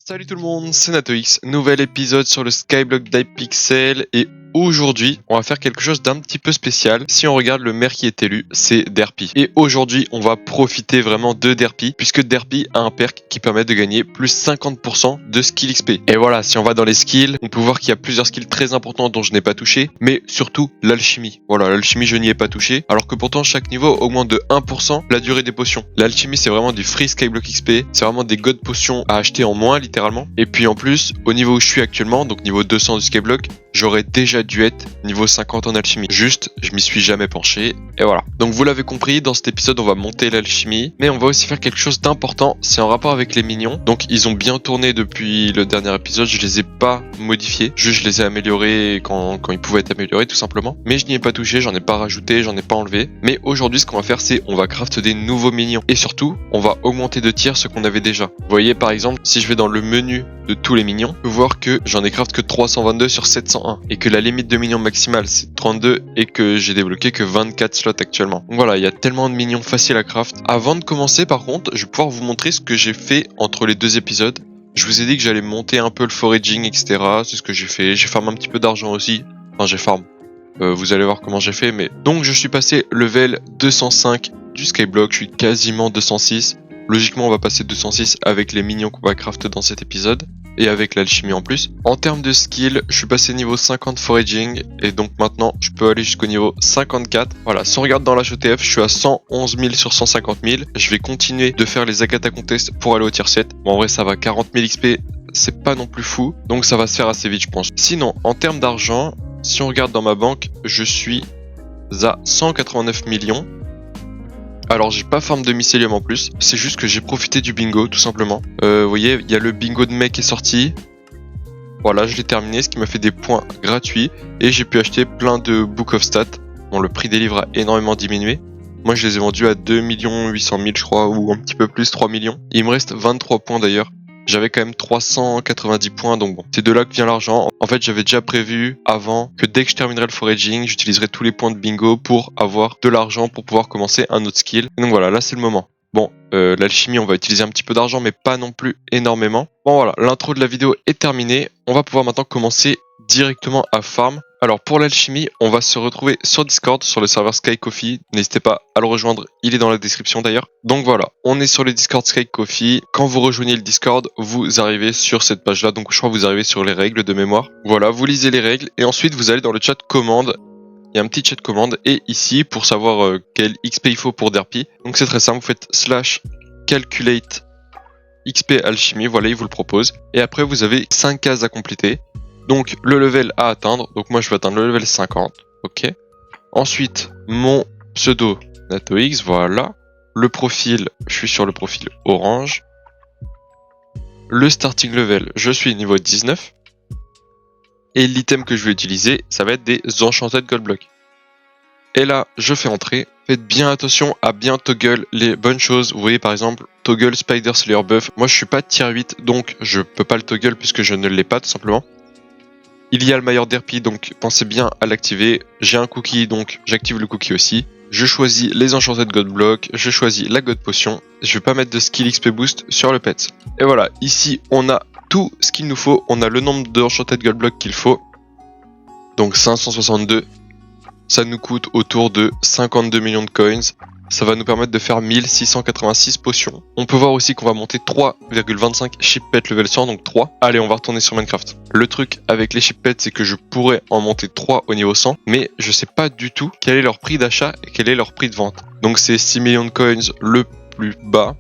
Salut tout le monde, c'est NatoX, nouvel épisode sur le Skyblock d'Hypixel et aujourd'hui on va faire quelque chose d'un petit peu spécial. Si on regarde le maire qui est élu, c'est Derpy. Et aujourd'hui on va profiter vraiment de Derpy puisque Derpy a un perk qui permet de gagner plus 50% de skill XP. Et voilà, si on va dans les skills, on peut voir qu'il y a plusieurs skills très importants dont je n'ai pas touché, mais surtout l'alchimie. Voilà, l'alchimie je n'y ai pas touché, alors que pourtant chaque niveau augmente de 1% la durée des potions. L'alchimie c'est vraiment du free Skyblock XP, c'est vraiment des god potions à acheter en moins littéralement. Et puis en plus, au niveau où je suis actuellement, donc niveau 200 du Skyblock, j'aurais déjà dû être niveau 50 en alchimie. Juste, je m'y suis jamais penché, et voilà. Donc vous l'avez compris, dans cet épisode on va monter l'alchimie, mais on va aussi faire quelque chose d'important, c'est en rapport avec les minions. Donc ils ont bien tourné depuis le dernier épisode, je les ai pas modifiés, juste je les ai améliorés quand ils pouvaient être améliorés tout simplement. Mais je n'y ai pas touché, j'en ai pas rajouté, j'en ai pas enlevé. Mais aujourd'hui ce qu'on va faire c'est, on va craft des nouveaux minions. Et surtout, on va augmenter de tiers ce qu'on avait déjà. Vous voyez par exemple, si je vais dans le menu de tous les minions, on peut voir que j'en ai craft que 322 sur 701 et que la limite de minions maximale c'est 32 et que j'ai débloqué que 24 slots actuellement. Donc voilà, il y a tellement de minions faciles à craft. Avant de commencer par contre, je vais pouvoir vous montrer ce que j'ai fait entre les deux épisodes. Je vous ai dit que j'allais monter un peu le foraging, etc. C'est ce que j'ai fait. J'ai farmé un petit peu d'argent aussi. Enfin, j'ai farm. Vous allez voir comment j'ai fait. Mais donc, je suis passé level 205 du Skyblock. Je suis quasiment 206. Logiquement, on va passer 206 avec les minions qu'on va craft dans cet épisode. Et avec l'alchimie en plus. En termes de skill, je suis passé niveau 50 foraging. Et donc maintenant, je peux aller jusqu'au niveau 54. Voilà, si on regarde dans l'HETF, je suis à 111 000 sur 150 000. Je vais continuer de faire les Agatha Contest pour aller au tier 7. Bon, en vrai, ça va, 40 000 XP, c'est pas non plus fou. Donc ça va se faire assez vite, je pense. Sinon, en termes d'argent, si on regarde dans ma banque, je suis à 189 millions. Alors j'ai pas farm de mycélium en plus, c'est juste que j'ai profité du bingo tout simplement. Vous voyez, il y a le bingo de mec qui est sorti. Voilà, je l'ai terminé, ce qui m'a fait des points gratuits. Et j'ai pu acheter plein de Book of Stats. Bon, le prix des livres a énormément diminué. Moi je les ai vendus à 2 800 000 je crois, ou un petit peu plus, 3 millions. Il me reste 23 points d'ailleurs. J'avais quand même 390 points, donc bon, c'est de là que vient l'argent. En fait, j'avais déjà prévu avant que dès que je terminerai le foraging, j'utiliserai tous les points de bingo pour avoir de l'argent pour pouvoir commencer un autre skill. Et donc voilà, là c'est le moment. Bon, l'alchimie, on va utiliser un petit peu d'argent, mais pas non plus énormément. Bon voilà, l'intro de la vidéo est terminée. On va pouvoir maintenant commencer directement à farm. Alors pour l'alchimie, on va se retrouver sur Discord, sur le serveur Sky Coffee. N'hésitez pas à le rejoindre, il est dans la description d'ailleurs. Donc voilà, on est sur le Discord Sky Coffee. Quand vous rejoignez le Discord, vous arrivez sur cette page-là. Donc je crois que vous arrivez sur les règles de mémoire. Voilà, vous lisez les règles et ensuite vous allez dans le chat commande. Il y a un petit chat commande et ici pour savoir quel XP il faut pour Derpy. Donc c'est très simple, vous faites /calculate XP alchimie, voilà, il vous le propose. Et après vous avez 5 cases à compléter. Donc le level à atteindre, donc moi je vais atteindre le level 50, ok. Ensuite mon pseudo NatoX, voilà. Le profil, je suis sur le profil orange. Le starting level, je suis niveau 19. Et l'item que je vais utiliser, ça va être des Enchanted Gold Block. Et là, je fais entrer. Faites bien attention à bien toggle les bonnes choses. Vous voyez par exemple, toggle Spider Slayer buff. Moi je suis pas tier 8, donc je peux pas le toggle puisque je ne l'ai pas tout simplement. Il y a le Maillard Derpy, donc pensez bien à l'activer. J'ai un cookie, donc j'active le cookie aussi. Je choisis les Enchanted God Block, je choisis la God Potion. Je vais pas mettre de skill XP boost sur le pet. Et voilà, ici on a tout ce qu'il nous faut. On a le nombre d'Enchanted God Block qu'il faut. Donc 562. Ça nous coûte autour de 52 millions de coins. Ça va nous permettre de faire 1686 potions. On peut voir aussi qu'on va monter 3,25 ship pet level 100, donc 3. Allez, on va retourner sur Minecraft. Le truc avec les ship pets, c'est que je pourrais en monter 3 au niveau 100, mais je sais pas du tout quel est leur prix d'achat et quel est leur prix de vente. Donc c'est 6 millions de coins le plus bas.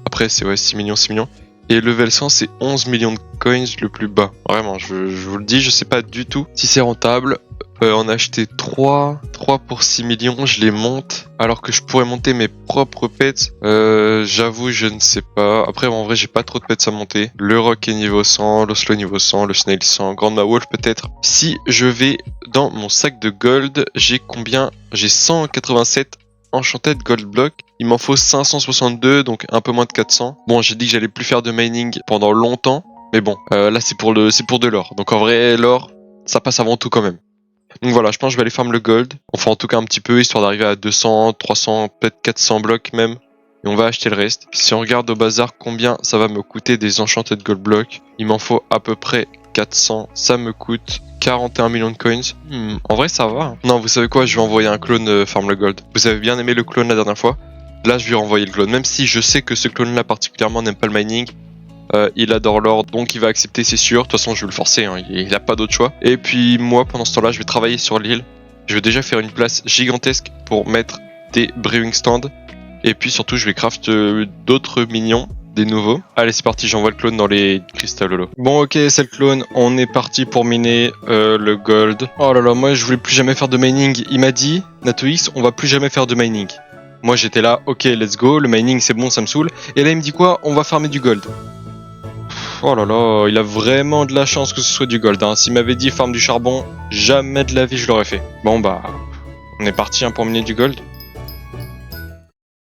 Après c'est ouais 6 millions. Et level 100 c'est 11 millions de coins le plus bas. Vraiment, je vous le dis, je sais pas du tout si c'est rentable. On a acheté 3 pour 6 millions, je les monte, alors que je pourrais monter mes propres pets. J'avoue, je ne sais pas. Après, en vrai, j'ai pas trop de pets à monter. Le rock est niveau 100, l'oslo niveau 100, le snail 100, grandma wolf peut-être. Si je vais dans mon sac de gold, j'ai combien? J'ai 187 Enchanted Gold Block. Il m'en faut 562, donc un peu moins de 400. Bon, j'ai dit que j'allais plus faire de mining pendant longtemps, mais bon, là c'est pour de l'or. Donc en vrai, l'or, ça passe avant tout quand même. Donc voilà, je pense que je vais aller farm le gold. Enfin en tout cas un petit peu, histoire d'arriver à 200, 300, peut-être 400 blocs même. et on va acheter le reste. Si on regarde au bazar combien ça va me coûter des enchanted gold blocks, il m'en faut à peu près 400, ça me coûte 41 millions de coins. En vrai ça va. Hein. Non, vous savez quoi, je vais envoyer un clone farm le gold. Vous avez bien aimé le clone la dernière fois. Là je vais renvoyer le clone, même si je sais que ce clone là particulièrement n'aime pas le mining. Il adore l'or, donc il va accepter, c'est sûr. De toute façon je vais le forcer, hein. Il a pas d'autre choix. Et puis moi pendant ce temps là je vais travailler sur l'île. Je vais déjà faire une place gigantesque pour mettre des brewing stands. Et puis surtout je vais craft d'autres minions, des nouveaux. Allez c'est parti, j'envoie le clone dans les cristals holo. Bon ok c'est le clone, on est parti pour miner le gold. Oh là là, moi je voulais plus jamais faire de mining. Il m'a dit, NatoX, on va plus jamais faire de mining. Moi j'étais là, ok let's go, le mining c'est bon, ça me saoule. Et là il me dit quoi? On va farmer du gold. Oh là là, il a vraiment de la chance que ce soit du gold. Hein. S'il m'avait dit farm du charbon, jamais de la vie je l'aurais fait. Bon bah, on est parti hein, pour miner du gold.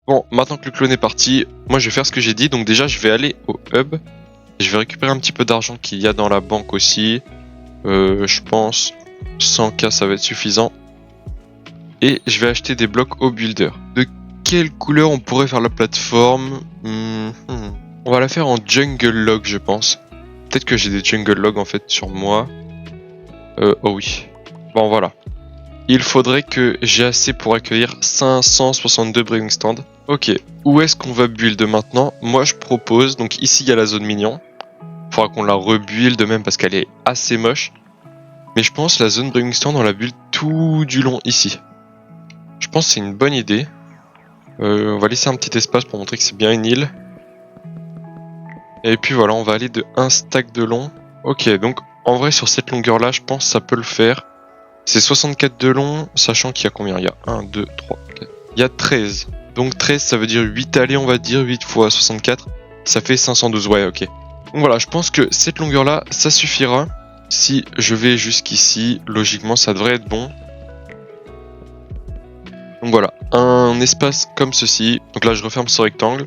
Bon, maintenant que le clone est parti, moi je vais faire ce que j'ai dit. Donc déjà je vais aller au hub. Je vais récupérer un petit peu d'argent qu'il y a dans la banque aussi. Je pense 100k ça va être suffisant. Et je vais acheter des blocs au builder. De quelle couleur on pourrait faire la plateforme? On va la faire en jungle log je pense. Peut-être que j'ai des jungle log en fait sur moi. Oh oui. Bon voilà. Il faudrait que j'ai assez pour accueillir 562 brewing stands. Ok, où est-ce qu'on va build maintenant? Moi je propose, donc ici il y a la zone mignon. Faudra qu'on la rebuild même parce qu'elle est assez moche. Mais je pense la zone brewing stand on la build tout du long ici. Je pense que c'est une bonne idée. On va laisser un petit espace pour montrer que c'est bien une île. Et puis voilà, on va aller de 1 stack de long. Ok, donc en vrai sur cette longueur là je pense que ça peut le faire. C'est 64 de long, sachant qu'il y a combien? Il y a 1, 2, 3, 4. Il y a 13. Donc 13 ça veut dire 8 allées on va dire, 8 fois 64. Ça fait 512, ouais ok. Donc voilà, je pense que cette longueur là ça suffira. Si je vais jusqu'ici, logiquement ça devrait être bon. Donc voilà, un espace comme ceci. Donc là je referme ce rectangle.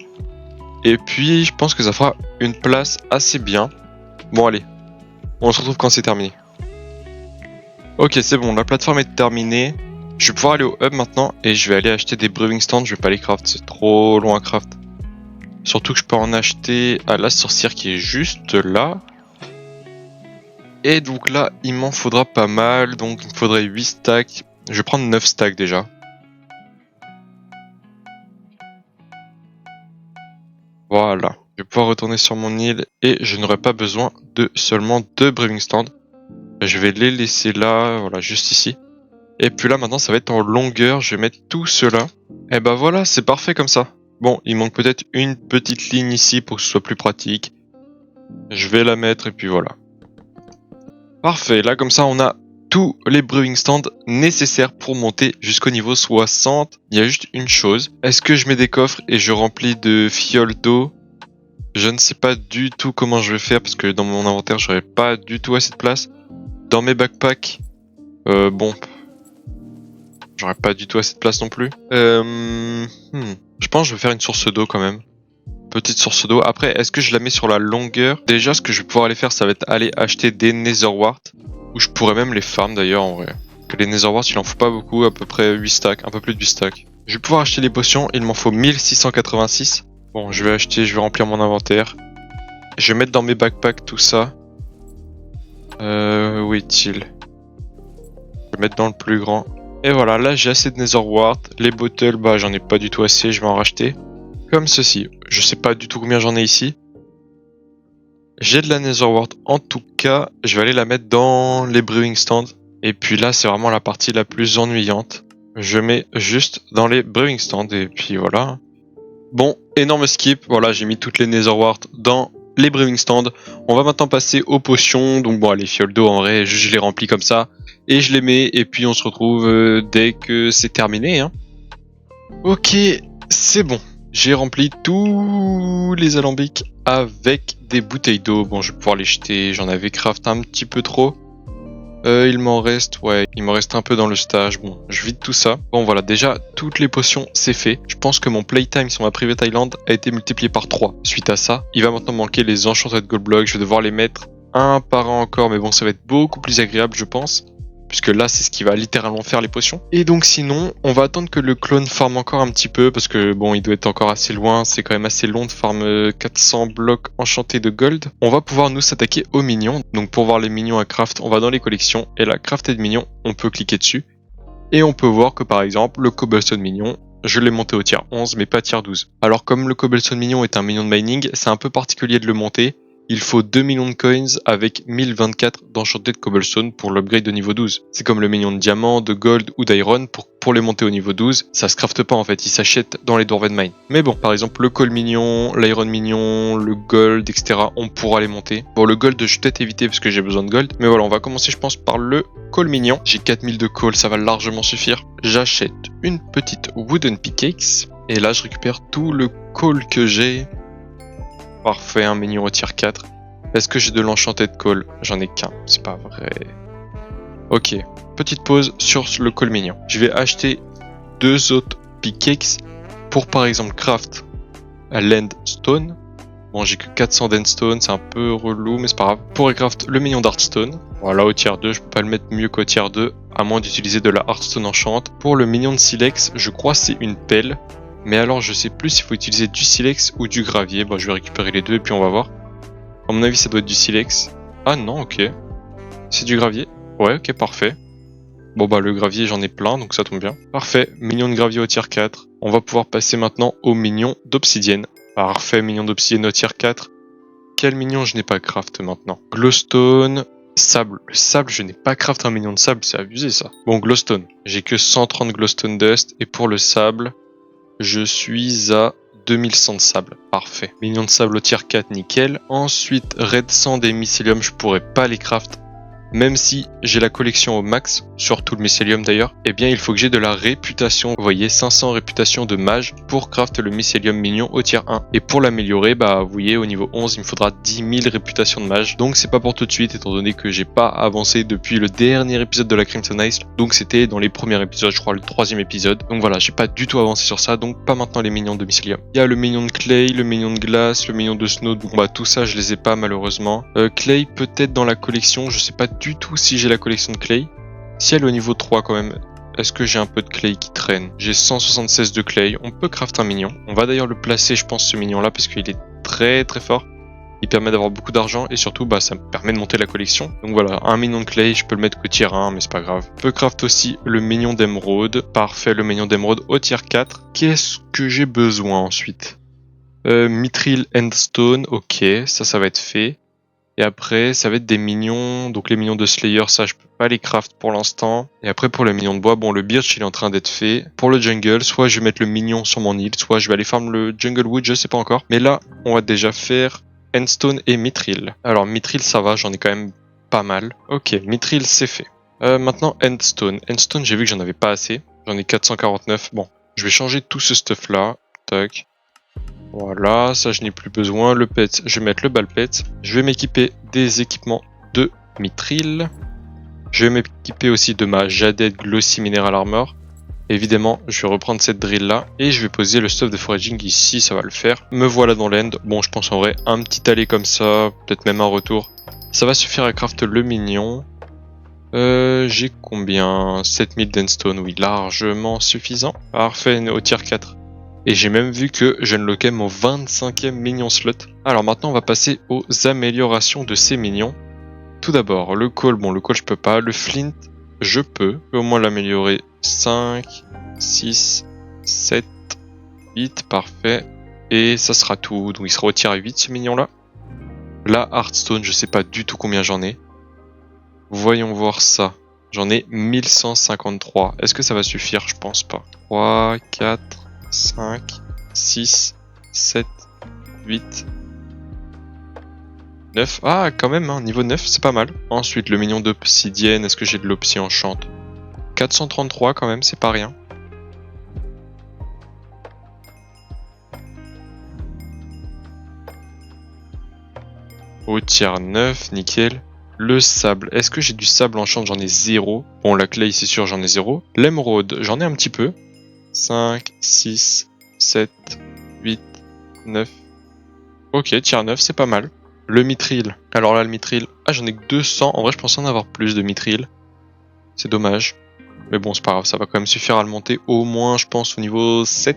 Et puis je pense que ça fera une place assez bien. Bon allez, on se retrouve quand c'est terminé. Ok c'est bon, la plateforme est terminée. Je vais pouvoir aller au hub maintenant et je vais aller acheter des brewing stands. Je vais pas les craft, c'est trop loin à craft. Surtout que je peux en acheter à la sorcière qui est juste là. Et donc là il m'en faudra pas mal. Donc il me faudrait 8 stacks. Je vais prendre 9 stacks déjà. Voilà, je vais pouvoir retourner sur mon île et je n'aurai pas besoin de seulement 2 brewing stands. Je vais les laisser là, voilà, juste ici. Et puis là maintenant ça va être en longueur, je vais mettre tout cela. Et bah voilà, c'est parfait comme ça. Bon, il manque peut-être une petite ligne ici pour que ce soit plus pratique. Je vais la mettre et puis voilà. Parfait, là comme ça on a tous les brewing stands nécessaires pour monter jusqu'au niveau 60. Il y a juste une chose. Est-ce que je mets des coffres et je remplis de fioles d'eau? Je ne sais pas du tout comment je vais faire parce que dans mon inventaire j'aurai pas du tout assez de place. Dans mes backpacks, bon, j'aurai pas du tout assez de place non plus. Je pense que je vais faire une source d'eau quand même. Petite source d'eau. Après, est-ce que je la mets sur la longueur? Déjà, ce que je vais pouvoir aller faire, ça va être aller acheter des nether warts. Ou je pourrais même les farm d'ailleurs en vrai. Que les nether warts, il en faut pas beaucoup, à peu près 8 stacks, un peu plus de 8 stacks. Je vais pouvoir acheter les potions, il m'en faut 1686. Bon, je vais acheter, je vais remplir mon inventaire. Je vais mettre dans mes backpacks tout ça. Où est-il? Je vais mettre dans le plus grand. Et voilà, là j'ai assez de nether warts. Les bottles, bah j'en ai pas du tout assez, je vais en racheter. Comme ceci. Je sais pas du tout combien j'en ai ici. J'ai de la nether wart en tout cas. Je vais aller la mettre dans les brewing stands. Et puis là c'est vraiment la partie la plus ennuyante. Je mets juste dans les brewing stands et puis voilà. Bon, énorme skip. Voilà, j'ai mis toutes les nether wart dans les brewing stands. On va maintenant passer aux potions. Donc bon, les fioles d'eau en vrai, je les remplis comme ça. Et je les mets et puis on se retrouve dès que c'est terminé. Hein. Ok, c'est bon. J'ai rempli tous les alambics avec des bouteilles d'eau. Bon, je vais pouvoir les jeter. J'en avais craft un petit peu trop. Il m'en reste, ouais, il me reste un peu dans le stage. Bon, je vide tout ça. Bon, voilà, déjà, toutes les potions, c'est fait. Je pense que mon playtime sur ma private island a été multiplié par 3. Suite à ça, il va maintenant manquer les enchanted gold blocks. Je vais devoir les mettre un par un encore, mais bon, ça va être beaucoup plus agréable, je pense. puisque là c'est ce qui va littéralement faire les potions. Et donc sinon, on va attendre que le clone farme encore un petit peu, parce que bon, il doit être encore assez loin, c'est quand même assez long de farm 400 blocs enchantés de gold. On va pouvoir nous s'attaquer aux minions, donc pour voir les minions à craft, on va dans les collections, et la crafted minion, on peut cliquer dessus. Et on peut voir que par exemple, le cobblestone minion, je l'ai monté au tier 11 mais pas tier 12. Alors comme le cobblestone minion est un minion de mining, c'est un peu particulier de le monter. Il faut 2 millions de coins avec 1024 d'enchanté de cobblestone pour l'upgrade de niveau 12. C'est comme le minion de diamant, de gold ou d'iron, pour les monter au niveau 12, ça se crafte pas en fait, ils s'achètent dans les Dwarven Mine. Mais bon, par exemple le coal minion, l'iron minion, le gold, etc. on pourra les monter. Bon, le gold je vais peut-être éviter parce que j'ai besoin de gold, mais voilà, on va commencer je pense par le coal minion. J'ai 4000 de coal, ça va largement suffire. J'achète une petite wooden pickaxe, et là je récupère tout le coal que j'ai. Parfait, un minion au tier 4. Est-ce que j'ai de l'enchanted coal? J'en ai qu'un, c'est pas vrai. Ok, petite pause sur le coal minion. Je vais acheter 2 autres pickaxes pour par exemple craft à l'endstone. Bon, j'ai que 400 d'endstone, c'est un peu relou, mais c'est pas grave. Pour craft le minion d'hearthstone. Voilà, au tier 2, je peux pas le mettre mieux qu'au tier 2, à moins d'utiliser de la hearthstone enchant. Pour le minion de silex, je crois c'est une pelle. Mais alors je sais plus s'il faut utiliser du silex ou du gravier. Bon, je vais récupérer les deux et puis on va voir. À mon avis ça doit être du silex. Ah non, ok. C'est du gravier. Ouais, ok, parfait. Bon bah le gravier j'en ai plein donc ça tombe bien. Parfait, minion de gravier au tier 4. On va pouvoir passer maintenant au minion d'obsidienne. Parfait, minion d'obsidienne au tier 4. Quel minion je n'ai pas craft maintenant? Glowstone, sable. Le sable, je n'ai pas craft un minion de sable, c'est abusé ça. Bon, glowstone. J'ai que 130 glowstone dust et pour le sable... je suis à 2100 de sable. Parfait. Minion de sable au tier 4, nickel. Ensuite, red sand et mycélium, je pourrais pas les craft. Même si j'ai la collection au max, surtout le mycélium d'ailleurs, eh bien il faut que j'ai de la réputation. Vous voyez, 500 réputation de mage pour craft le mycélium mignon au tier 1. Et pour l'améliorer, bah vous voyez, au niveau 11, il me faudra 10 000 réputations de mage. Donc c'est pas pour tout de suite, étant donné que j'ai pas avancé depuis le dernier épisode de la Crimson Isle. Donc c'était dans les premiers épisodes, je crois le 3e épisode. Donc voilà, j'ai pas du tout avancé sur ça, donc pas maintenant les minions de mycélium. Il y a le minion de clay, le minion de glace, le minion de snow. Bon bah tout ça, je les ai pas malheureusement. Clay peut-être dans la collection, je sais pas du tout si j'ai la collection de clay. Si elle est au niveau 3 quand même, est-ce que j'ai un peu de clay qui traîne? J'ai 176 de clay, on peut craft un minion. On va d'ailleurs le placer je pense ce minion là parce qu'il est très très fort. Il permet d'avoir beaucoup d'argent et surtout bah ça me permet de monter la collection. Donc voilà, un minion de clay, je peux le mettre qu'au tier 1 mais c'est pas grave. Je peux craft aussi le minion d'émeraude. Parfait, le minion d'émeraude au tier 4. Qu'est-ce que j'ai besoin ensuite? Mithril Endstone, ok, ça va être fait. Et après, ça va être des minions. Donc les minions de Slayer, ça je peux pas les craft pour l'instant. Et après pour les minions de bois, bon le birch il est en train d'être fait. Pour le jungle, soit je vais mettre le minion sur mon île, soit je vais aller farm le jungle wood, je sais pas encore. Mais là, on va déjà faire Endstone et Mithril. Alors Mithril ça va, j'en ai quand même pas mal. Ok, Mithril c'est fait. Maintenant Endstone. Endstone j'ai vu que j'en avais pas assez. J'en ai 449. Bon, je vais changer tout ce stuff là. Tac. Voilà, ça je n'ai plus besoin. Le pet, je vais mettre le ball pet. Je vais m'équiper des équipements de Mithril. Je vais m'équiper aussi de ma Jaded Glossy Mineral Armor. Évidemment, je vais reprendre cette drill là. Et je vais poser le stuff de foraging ici, ça va le faire. Me voilà dans l'end. Bon, je pense en vrai, un petit aller comme ça, peut-être même un retour. Ça va suffire à craft le minion. J'ai combien? 7000 d'endstone, oui, largement suffisant. Parfait, au tier 4. Et j'ai même vu que je unlockais mon 25e minion slot. Alors maintenant on va passer aux améliorations de ces minions. Tout d'abord le coal, bon le coal je peux pas. Le flint je peux au moins l'améliorer. 5, 6, 7, 8, parfait. Et ça sera tout, donc il sera au tier 8 ce minion là. La hearthstone je sais pas du tout combien j'en ai. Voyons voir ça. J'en ai 1153. Est-ce que ça va suffire? Je pense pas. 3, 4... 5, 6, 7, 8, 9. Ah, quand même, hein, niveau 9, c'est pas mal. Ensuite, le minion d'obsidienne. Est-ce que j'ai de l'opsi enchant? 433 quand même, c'est pas rien. Au tier 9, nickel. Le sable. Est-ce que j'ai du sable enchant? J'en ai 0. Bon, la clay, c'est sûr, j'en ai 0. L'émeraude, j'en ai un petit peu. 5, 6, 7, 8, 9. Ok, tier 9, c'est pas mal. Le mithril. Alors là, le mithril. Ah, j'en ai que 200. En vrai, je pensais en avoir plus de mithril. c'est dommage. Mais bon, c'est pas grave, ça va quand même suffire à le monter au moins, je pense, au niveau 7.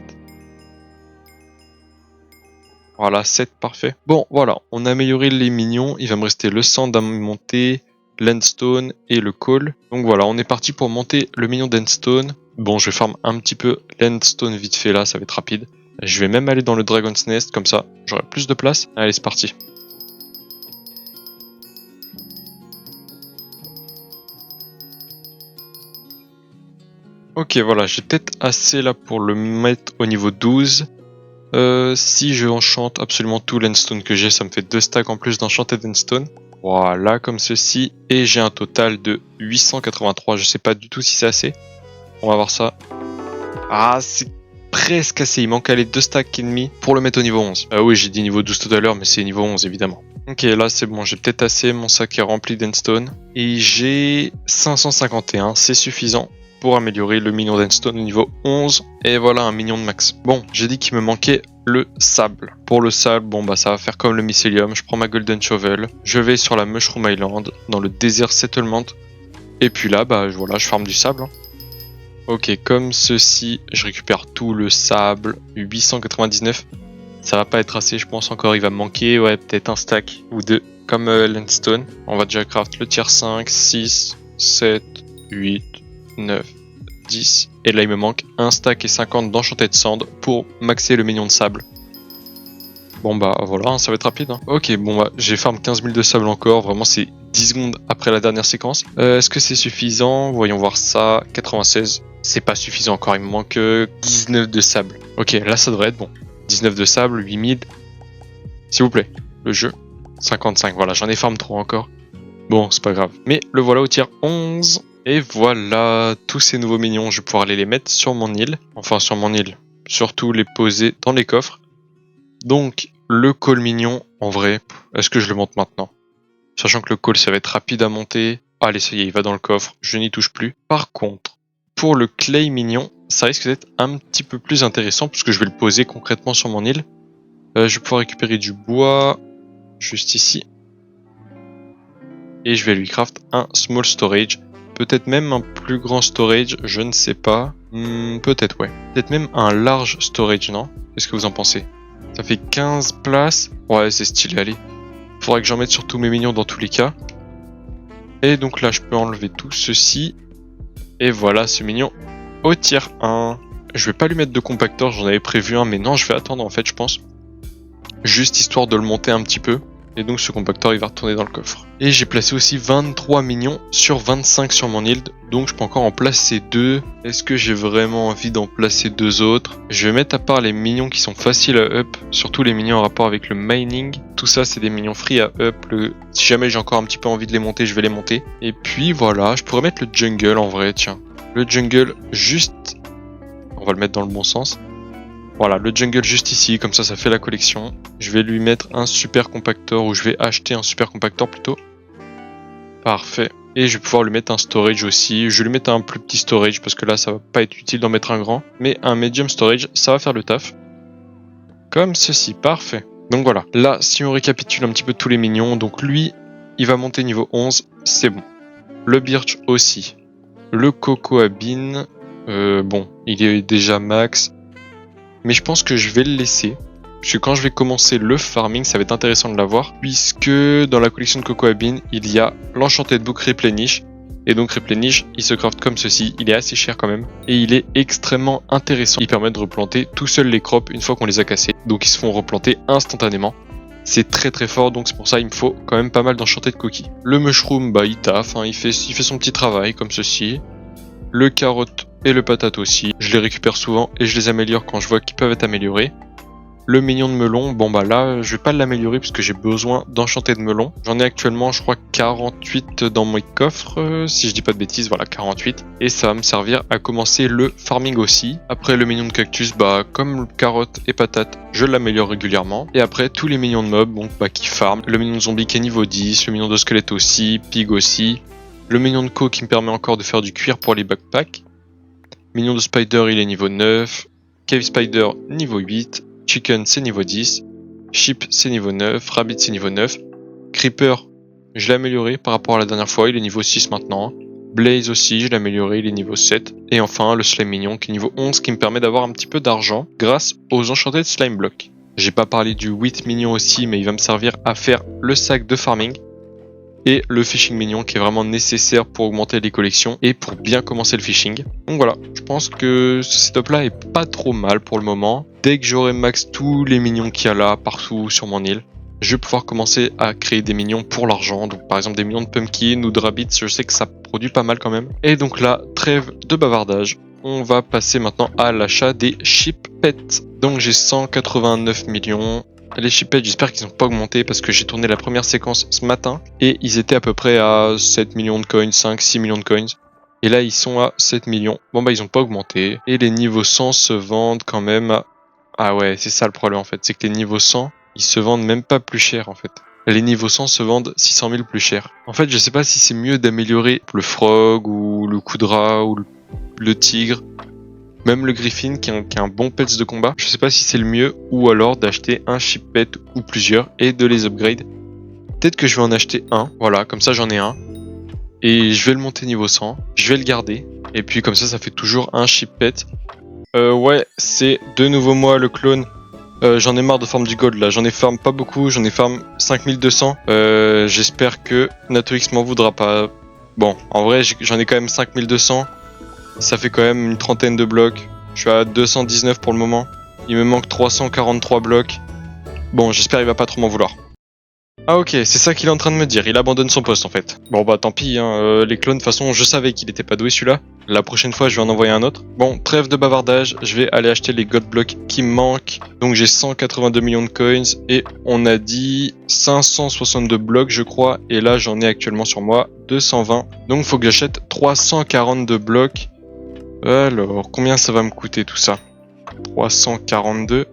Voilà, 7, parfait. Bon, voilà, on a amélioré les minions. Il va me rester le sand à monter, l'endstone et le coal. Donc voilà, on est parti pour monter le minion d'endstone. Bon, je vais farm un petit peu l'endstone vite fait là, ça va être rapide. Je vais même aller dans le Dragon's Nest, comme ça, j'aurai plus de place. Allez, c'est parti. Ok, voilà, j'ai peut-être assez là pour le mettre au niveau 12. Si je enchante absolument tout l'endstone que j'ai, ça me fait 2 stacks en plus d'enchanter d'endstone. Voilà, comme ceci. Et j'ai un total de 883. Je sais pas du tout si c'est assez. On va voir ça. Ah, c'est presque assez. Il manque les 2 stacks et demi pour le mettre au niveau 11. Ah oui, j'ai dit niveau 12 tout à l'heure, mais c'est niveau 11 évidemment. Ok, là c'est bon, j'ai peut-être assez. Mon sac est rempli d'endstone. Et j'ai 551, c'est suffisant pour améliorer le minion d'endstone au niveau 11. Et voilà un minion de max. Bon, j'ai dit qu'il me manquait le sable. Pour le sable, bon bah ça va faire comme le mycélium. Je prends ma golden shovel. Je vais sur la Mushroom Island, dans le Desert Settlement. Et puis là, bah voilà, je farme du sable. Hein. Ok, comme ceci, je récupère tout le sable. 899. Ça va pas être assez, je pense encore. Il va me manquer, ouais, peut-être un stack ou deux. Comme l'endstone. On va déjà craft le tier 5, 6, 7, 8, 9, 10. Et là, il me manque un stack et 50 d'enchanted sand pour maxer le minion de sable. Bon bah voilà, ça va être rapide. Hein. Ok, bon bah j'ai farm 15 000 de sable encore. Vraiment, c'est 10 secondes après la dernière séquence. Est-ce que c'est suffisant? Voyons voir ça. 96. C'est pas suffisant encore, il me manque 19 de sable. Ok, là ça devrait être bon. 19 de sable, 8000. S'il vous plaît, le jeu. 55, voilà, j'en ai farm 3 encore. Bon, c'est pas grave. Mais le voilà au tier 11. Et voilà, tous ces nouveaux minions, je vais pouvoir aller les mettre sur mon île. Enfin, sur mon île. Surtout les poser dans les coffres. Donc, le call mignon, en vrai, est-ce que je le monte maintenant? Sachant que le call, ça va être rapide à monter. Allez, ça y est, il va dans le coffre, je n'y touche plus. Par contre, pour le clay mignon, ça risque d'être un petit peu plus intéressant puisque je vais le poser concrètement sur mon île. Je vais pouvoir récupérer du bois, juste ici. Et je vais lui craft un small storage. Peut-être même un plus grand storage, je ne sais pas. Peut-être, ouais. Peut-être même un large storage, non? Qu'est-ce que vous en pensez? Ça fait 15 places. Ouais, c'est stylé, allez. Faudrait que j'en mette sur tous mes minions dans tous les cas. Et donc là, je peux enlever tout ceci. Et voilà ce minion au tier 1. Je vais pas lui mettre de compacteur, j'en avais prévu un, mais non, je vais attendre en fait, je pense. Juste histoire de le monter un petit peu. Et donc ce compacteur, il va retourner dans le coffre. Et j'ai placé aussi 23 minions sur 25 sur mon île. Donc je peux encore en placer 2. Est-ce que j'ai vraiment envie d'en placer 2 autres? Je vais mettre à part les minions qui sont faciles à up. Surtout les minions en rapport avec le mining. Tout ça, c'est des minions free à up. Si jamais j'ai encore un petit peu envie de les monter, je vais les monter. Et puis voilà, je pourrais mettre le jungle en vrai, tiens. Le jungle juste... On va le mettre dans le bon sens. Voilà, le jungle juste ici, comme ça fait la collection. Je vais lui mettre un super compacteur, ou je vais acheter un super compacteur plutôt. Parfait. Et je vais pouvoir lui mettre un storage aussi. Je vais lui mettre un plus petit storage, parce que là, ça va pas être utile d'en mettre un grand. Mais un medium storage, ça va faire le taf. Comme ceci, parfait. Donc voilà, là, si on récapitule un petit peu tous les minions, donc lui, il va monter niveau 11, c'est bon. Le birch aussi. Le cocoa bean, bon, il est déjà max. Mais je pense que je vais le laisser. Parce que quand je vais commencer le farming, ça va être intéressant de l'avoir. Puisque dans la collection de Cocoa Bean, il y a l'Enchanted Book Replenish. Et donc Replenish, il se craft comme ceci. Il est assez cher quand même. Et il est extrêmement intéressant. Il permet de replanter tout seul les crops une fois qu'on les a cassés. Donc ils se font replanter instantanément. C'est très très fort, donc c'est pour ça il me faut quand même pas mal d'Enchanted Cookies. Le Mushroom, bah il taffe, hein, il fait son petit travail comme ceci. Le carotte et le patate aussi. Je les récupère souvent et je les améliore quand je vois qu'ils peuvent être améliorés. Le mignon de melon, bon bah là, je vais pas l'améliorer parce que j'ai besoin d'enchanter de melon. J'en ai actuellement, je crois, 48 dans mes coffres, si je dis pas de bêtises, voilà, 48. Et ça va me servir à commencer le farming aussi. Après le mignon de cactus, bah comme carotte et patate, je l'améliore régulièrement. Et après, tous les mignons de mobs, donc bah qui farm. Le mignon de zombie qui est niveau 10, le mignon de squelette aussi, pig aussi. Le mignon de co qui me permet encore de faire du cuir pour les backpacks. Mignon de spider, il est niveau 9. Cave spider, niveau 8. Chicken, c'est niveau 10. Sheep, c'est niveau 9. Rabbit, c'est niveau 9. Creeper, je l'ai amélioré par rapport à la dernière fois. Il est niveau 6 maintenant. Blaze aussi, je l'ai amélioré, il est niveau 7. Et enfin, le Slime Mignon qui est niveau 11, qui me permet d'avoir un petit peu d'argent grâce aux Enchanted Slime Block. J'ai pas parlé du Wheat Mignon aussi, mais il va me servir à faire le sac de farming. Et le Fishing Mignon qui est vraiment nécessaire pour augmenter les collections et pour bien commencer le fishing. Donc voilà, je pense que ce setup là est pas trop mal pour le moment. Dès que j'aurai max tous les mignons qu'il y a là, partout sur mon île, je vais pouvoir commencer à créer des mignons pour l'argent. Donc par exemple des mignons de pumpkin ou de rabbits, je sais que ça produit pas mal quand même. Et donc là, trêve de bavardage. On va passer maintenant à l'achat des ship pets. Donc j'ai 189 millions. Les ship pets, j'espère qu'ils n'ont pas augmenté parce que j'ai tourné la première séquence ce matin et ils étaient à peu près à 7 millions de coins, 5-6 millions de coins. Et là, ils sont à 7 millions. Bon bah ils n'ont pas augmenté. Et les niveaux 100 se vendent quand même à... Ah ouais, c'est ça le problème en fait. C'est que les niveaux 100, ils se vendent même pas plus cher en fait. Les niveaux 100 se vendent 600 000 plus cher. En fait, je sais pas si c'est mieux d'améliorer le frog ou le Koudra ou le tigre. Même le Griffin qui a un bon pets de combat, je sais pas si c'est le mieux ou alors d'acheter un ship pet ou plusieurs et de les upgrade. Peut-être que je vais en acheter un, voilà, comme ça j'en ai un. Et je vais le monter niveau 100, je vais le garder. Et puis comme ça fait toujours un ship pet. Ouais, c'est de nouveau moi le clone. J'en ai marre de farm du gold là, j'en ai farm pas beaucoup, j'en ai farm 5200. J'espère que NatoX m'en voudra pas. Bon, en vrai j'en ai quand même 5200. Ça fait quand même une trentaine de blocs. Je suis à 219 pour le moment. Il me manque 343 blocs. Bon, j'espère qu'il va pas trop m'en vouloir. Ah ok, c'est ça qu'il est en train de me dire. Il abandonne son poste en fait. Bon bah tant pis, hein. Les clones, de toute façon, je savais qu'il était pas doué celui-là. La prochaine fois, je vais en envoyer un autre. Bon, trêve de bavardage. Je vais aller acheter les god blocks qui me manquent. Donc j'ai 182 millions de coins. Et on a dit 562 blocs, je crois. Et là, j'en ai actuellement sur moi 220. Donc faut que j'achète 342 blocs. Alors, combien ça va me coûter tout ça? 342.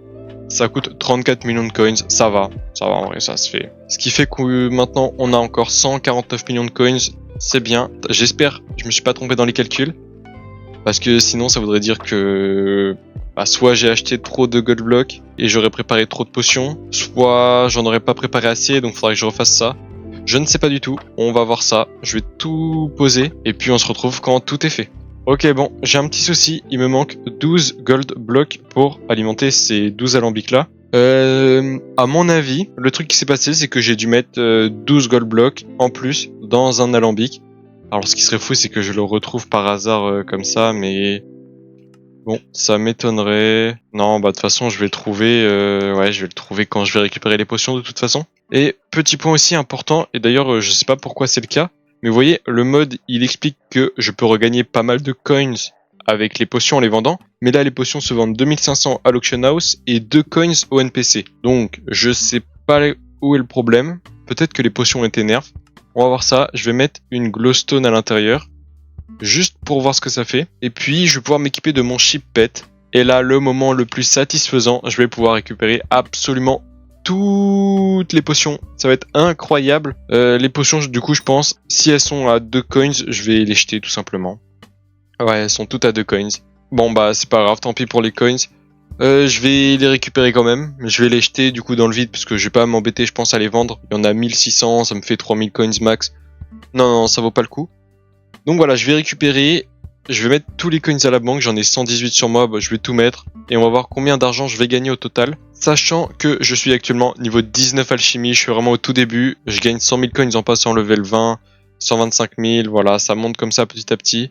Ça coûte 34 millions de coins. Ça va en vrai, ça se fait. Ce qui fait que maintenant, on a encore 149 millions de coins. C'est bien. J'espère que je me suis pas trompé dans les calculs. Parce que sinon, ça voudrait dire que... soit j'ai acheté trop de god blocks et j'aurais préparé trop de potions. Soit j'en aurais pas préparé assez, donc faudrait que je refasse ça. Je ne sais pas du tout. On va voir ça. Je vais tout poser. Et puis on se retrouve quand tout est fait. Ok, bon, j'ai un petit souci, il me manque 12 gold blocks pour alimenter ces 12 alambics là. À mon avis, le truc qui s'est passé, c'est que j'ai dû mettre 12 gold blocks en plus dans un alambic. Alors ce qui serait fou, c'est que je le retrouve par hasard comme ça, mais... Bon, ça m'étonnerait... Non, bah de toute façon, je vais le trouver... Ouais, je vais le trouver quand je vais récupérer les potions de toute façon. Et petit point aussi important, et d'ailleurs, je sais pas pourquoi c'est le cas, mais vous voyez, le mode, il explique que je peux regagner pas mal de coins avec les potions en les vendant. Mais là, les potions se vendent 2500 à l'auction house et 2 coins au NPC. Donc, je sais pas où est le problème. Peut-être que les potions ont été nerfs. On va voir ça. Je vais mettre une glowstone à l'intérieur. Juste pour voir ce que ça fait. Et puis, je vais pouvoir m'équiper de mon ship pet. Et là, le moment le plus satisfaisant, je vais pouvoir récupérer absolument toutes les potions, ça va être incroyable. Les potions, du coup, je pense, si elles sont à 2 coins, je vais les jeter tout simplement. Ouais, elles sont toutes à 2 coins. Bon bah c'est pas grave, tant pis pour les coins. Je vais les récupérer quand même. Je vais les jeter du coup dans le vide parce que je vais pas m'embêter, je pense, à les vendre. Il y en a 1600, ça me fait 3000 coins max. Non, ça vaut pas le coup. Donc voilà, je vais récupérer. Je vais mettre tous les coins à la banque, j'en ai 118 sur moi, bah, je vais tout mettre. Et on va voir combien d'argent je vais gagner au total. Sachant que je suis actuellement niveau 19 alchimie, je suis vraiment au tout début. Je gagne 100 000 coins en passant level 20, 125 000, voilà, ça monte comme ça petit à petit.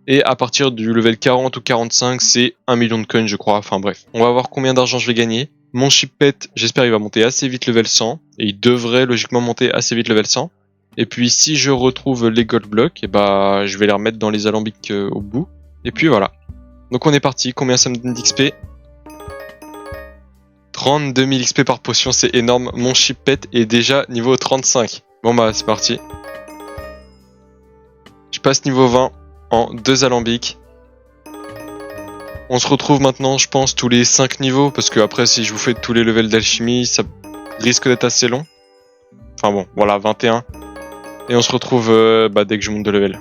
Et à partir du level 40 ou 45, c'est 1 million de coins je crois, enfin bref. On va voir combien d'argent je vais gagner. Mon ship pet, j'espère il va monter assez vite level 100. Et il devrait logiquement monter assez vite level 100. Et puis si je retrouve les gold blocks, et bah je vais les remettre dans les alambics au bout. Et puis voilà. Donc on est parti, combien ça me donne d'XP? 32 000 XP par potion, c'est énorme. Mon ship pet est déjà niveau 35. Bon bah c'est parti. Je passe niveau 20 en 2 alambics. On se retrouve maintenant, je pense, tous les 5 niveaux. Parce que après, si je vous fais tous les levels d'alchimie, ça risque d'être assez long. Enfin bon, voilà, 21. Et on se retrouve dès que je monte de level.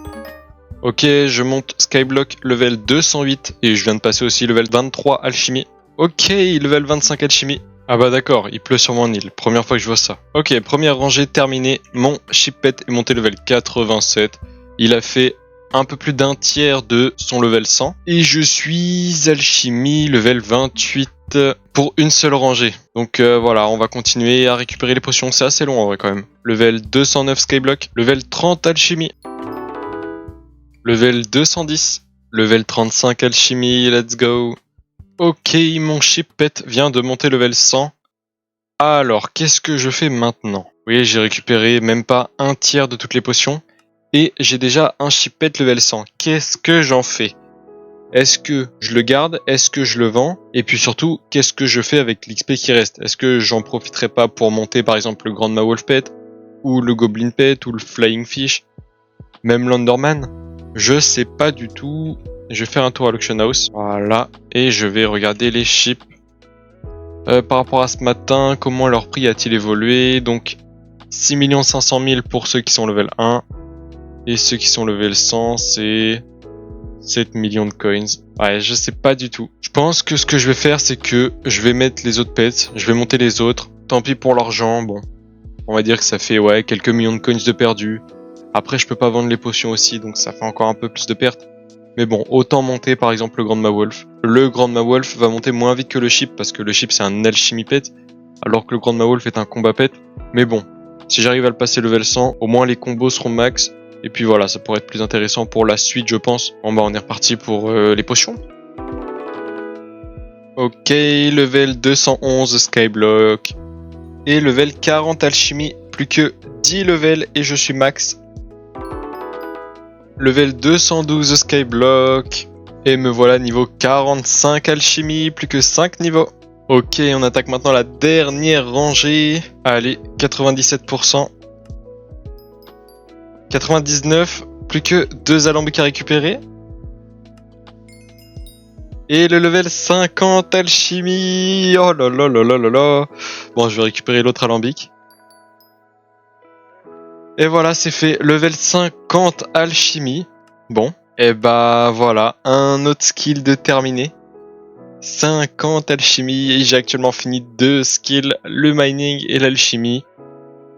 Ok, je monte Skyblock level 208. Et je viens de passer aussi level 23 alchimie. Ok, level 25 alchimie. Ah bah d'accord, il pleut sur mon île. Première fois que je vois ça. Ok, première rangée terminée. Mon ship pet est monté level 87. Il a fait un peu plus d'un tiers de son level 100. Et je suis alchimie level 28 pour une seule rangée. Donc voilà, on va continuer à récupérer les potions. C'est assez long en vrai quand même. Level 209 Skyblock, level 30 alchimie, level 210, level 35 alchimie, let's go. Ok, mon ship-pet vient de monter level 100. Alors, qu'est-ce que je fais maintenant? Oui, j'ai récupéré même pas un tiers de toutes les potions. Et j'ai déjà un ship-pet level 100. Qu'est-ce que j'en fais? Est-ce que je le garde? Est-ce que je le vends? Et puis surtout, qu'est-ce que je fais avec l'XP qui reste? Est-ce que j'en profiterai pas pour monter par exemple le Grandma Wolf Pet? Ou le Goblin Pet? Ou le Flying Fish? Même l'Underman? Je sais pas du tout. Je vais faire un tour à l'Auction House. Voilà. Et je vais regarder les ships. Par rapport à ce matin, comment leur prix a-t-il évolué? Donc 6 500 000 pour ceux qui sont level 1. Et ceux qui sont level 100, c'est 7 millions de coins. Ouais, je sais pas du tout. Je pense que ce que je vais faire, c'est que je vais mettre les autres pets. Je vais monter les autres. Tant pis pour l'argent. Bon, on va dire que ça fait ouais quelques millions de coins de perdus. Après, je peux pas vendre les potions aussi, donc ça fait encore un peu plus de pertes. Mais bon, autant monter par exemple le Grandma Wolf. Le Grandma Wolf va monter moins vite que le ship parce que le ship c'est un alchimie pet, alors que le Grandma Wolf est un combat pet. Mais bon, si j'arrive à le passer level 100, au moins les combos seront max. Et puis voilà, ça pourrait être plus intéressant pour la suite, je pense. Bon bah on est reparti pour les potions. Ok, level 211 Skyblock. Et level 40 alchimie. Plus que 10 levels et je suis max. Level 212 Skyblock. Et me voilà niveau 45 alchimie, plus que 5 niveaux. Ok, on attaque maintenant la dernière rangée. Allez, 97%. 99, plus que 2 alambics à récupérer. Et le level 50 alchimie. Oh là là là là là là. Bon, je vais récupérer l'autre alambic. Et voilà, c'est fait. Level 50 alchimie. Bon, et bah voilà, un autre skill de terminé. 50 alchimie. Et j'ai actuellement fini 2 skills, le mining et l'alchimie.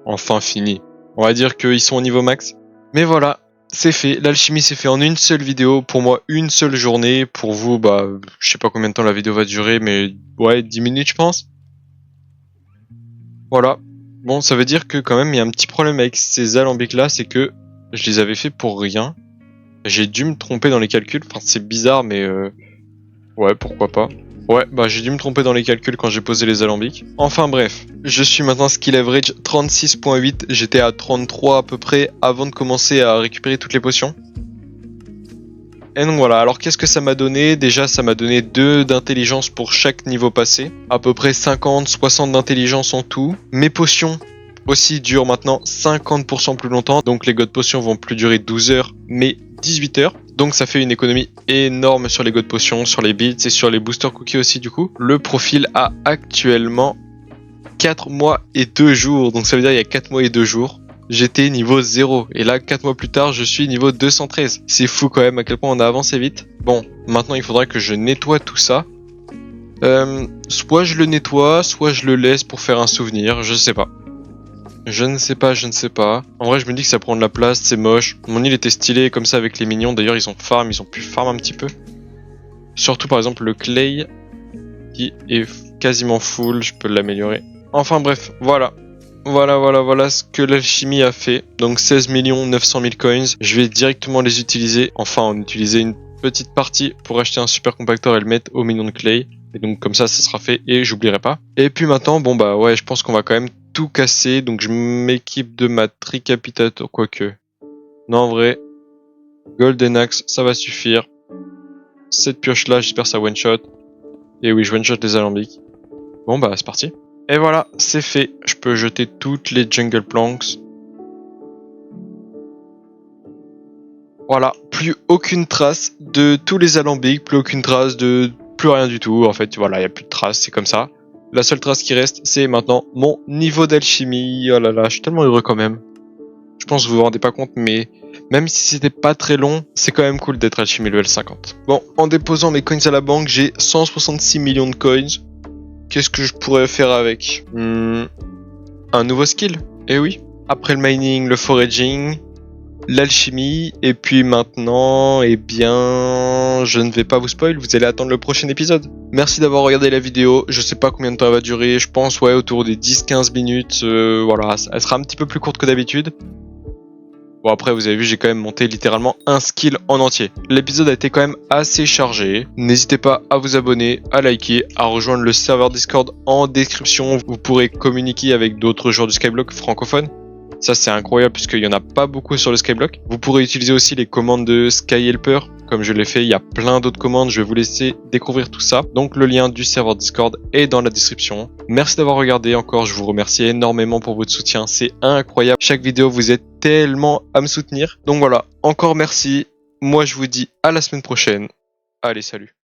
Enfin fini. On va dire qu'ils sont au niveau max. Mais voilà, c'est fait. L'alchimie c'est fait en une seule vidéo. Pour moi, une seule journée. Pour vous, bah, je sais pas combien de temps la vidéo va durer, mais ouais, 10 minutes je pense. Voilà. Bon, ça veut dire que quand même, il y a un petit problème avec ces alambics là, c'est que je les avais fait pour rien. J'ai dû me tromper dans les calculs. Enfin, c'est bizarre, mais ouais, pourquoi pas. Ouais, bah j'ai dû me tromper dans les calculs quand j'ai posé les alambics. Enfin bref, je suis maintenant skill average 36.8. J'étais à 33 à peu près avant de commencer à récupérer toutes les potions. Et donc voilà, alors qu'est-ce que ça m'a donné? Déjà, ça m'a donné 2 d'intelligence pour chaque niveau passé. À peu près 50, 60 d'intelligence en tout. Mes potions aussi durent maintenant 50% plus longtemps. Donc les god potions vont plus durer 12 heures, mais 18 heures. Donc ça fait une économie énorme sur les god potions, sur les bits et sur les booster cookies aussi du coup. Le profil a actuellement 4 mois et 2 jours. Donc ça veut dire il y a 4 mois et 2 jours. J'étais niveau 0 et là 4 mois plus tard je suis niveau 213. C'est fou quand même à quel point on a avancé vite. Bon, maintenant il faudra que je nettoie tout ça. Soit je le nettoie, soit je le laisse pour faire un souvenir, je sais pas. Je ne sais pas. En vrai je me dis que ça prend de la place, c'est moche. Mon île était stylée comme ça avec les mignons, d'ailleurs ils ont pu farm un petit peu. Surtout par exemple le clay qui est quasiment full, je peux l'améliorer. Enfin bref, voilà. Voilà ce que l'alchimie a fait. Donc 16 900 000 coins. Je vais directement les utiliser. Enfin, en utiliser une petite partie pour acheter un super compacteur et le mettre au minion de clay. Et donc comme ça sera fait et j'oublierai pas. Et puis maintenant, bon bah ouais, je pense qu'on va quand même tout casser. Donc je m'équipe de ma tricapitator, quoique. Non, en vrai, Golden Axe, ça va suffire. Cette pioche là, j'espère ça one shot. Et oui, je one shot les alambics. Bon bah c'est parti. Et voilà, c'est fait. Je peux jeter toutes les jungle planks. Voilà, plus aucune trace de tous les alambics, plus aucune trace de plus rien du tout. En fait, voilà, il n'y a plus de traces, c'est comme ça. La seule trace qui reste, c'est maintenant mon niveau d'alchimie. Oh là là, je suis tellement heureux quand même. Je pense que vous vous rendez pas compte, mais même si c'était pas très long, c'est quand même cool d'être alchimie level 50. Bon, en déposant mes coins à la banque, j'ai 166 millions de coins. Qu'est-ce que je pourrais faire avec un nouveau skill. Eh oui. Après le mining, le foraging. l'alchimie. Et puis maintenant, eh bien, je ne vais pas vous spoil, vous allez attendre le prochain épisode. Merci d'avoir regardé la vidéo, je sais pas combien de temps elle va durer, je pense ouais autour des 10-15 minutes, voilà, elle sera un petit peu plus courte que d'habitude. Bon après vous avez vu j'ai quand même monté littéralement un skill en entier. L'épisode a été quand même assez chargé. N'hésitez pas à vous abonner, à liker, à rejoindre le serveur Discord en description. Vous pourrez communiquer avec d'autres joueurs du Skyblock francophones. Ça c'est incroyable puisqu'il n'y en a pas beaucoup sur le Skyblock. Vous pourrez utiliser aussi les commandes de Skyhelper. Comme je l'ai fait, il y a plein d'autres commandes. Je vais vous laisser découvrir tout ça. Donc le lien du serveur Discord est dans la description. Merci d'avoir regardé encore. Je vous remercie énormément pour votre soutien. C'est incroyable. Chaque vidéo, vous êtes tellement à me soutenir. Donc voilà, encore merci. Moi, je vous dis à la semaine prochaine. Allez, salut.